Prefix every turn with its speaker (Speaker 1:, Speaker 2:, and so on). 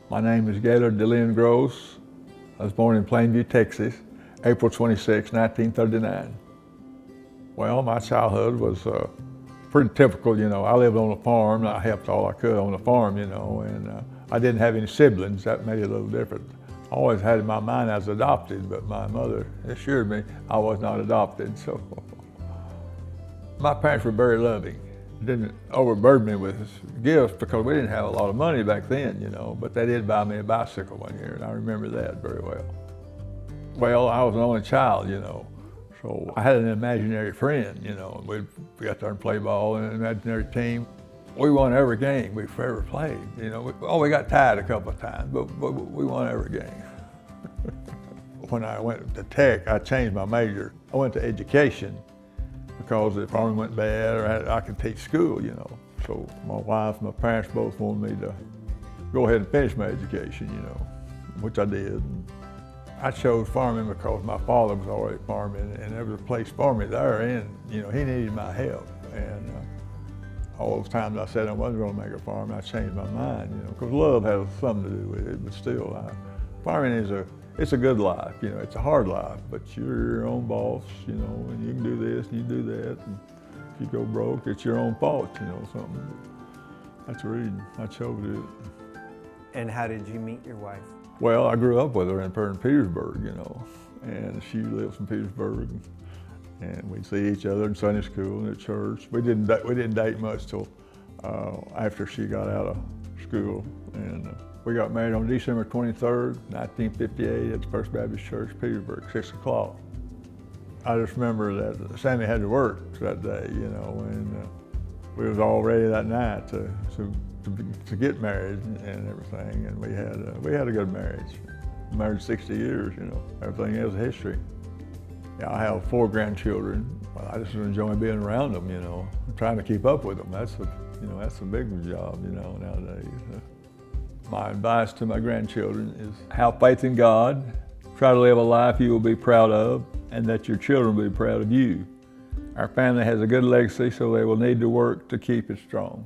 Speaker 1: My name is Gaylord DeLynn Groce. I was born in Plainview, Texas, April 26, 1939. Well, my childhood was pretty typical, you know. I lived on a farm, and I helped all I could on the farm, you know, and I didn't have any siblings. That made it a little different. I always had in my mind I was adopted, but my mother assured me I was not adopted, so. My parents were very loving. Didn't overburden me with gifts because we didn't have a lot of money back then, you know, but they did buy me a bicycle one year, and I remember that very well. Well, I was an only child, you know, so I had an imaginary friend, you know, and we got there and play ball in an imaginary team. We won every game we've ever played, you know. We got tied a couple of times, but we won every game. When I went to tech, I changed my major. I went to education because if farming went bad, or I could teach school, you know. So my wife and my parents both wanted me to go ahead and finish my education, you know, which I did. I chose farming because my father was already farming, and there was a place for me there, and you know, he needed my help. And all those times I said I wasn't going to make a farm, I changed my mind, you know, because love has something to do with it. But still, farming it's a good life, you know. It's a hard life, but you're your own boss, you know, and you can do this and you do that. And if you go broke, it's your own fault, you know, something. That's the reason I chose it.
Speaker 2: And how did you meet your wife?
Speaker 1: Well, I grew up with her in Petersburg, you know, and she lives in Petersburg, and we'd see each other in Sunday school and at church. We didn't date much till after she got out of school, and we got married on December 23rd, 1958 at the First Baptist Church, Petersburg, 6 o'clock. I just remember that Sammy had to work that day, you know, and we was all ready that night to get married and everything, and we had a good marriage. Married 60 years, you know. Everything is history. Yeah, I have 4 grandchildren. Well, I just enjoy being around them, you know, trying to keep up with them. That's a big job, you know, nowadays. My advice to my grandchildren is have faith in God, try to live a life you will be proud of, and that your children will be proud of you. Our family has a good legacy, so they will need to work to keep it strong.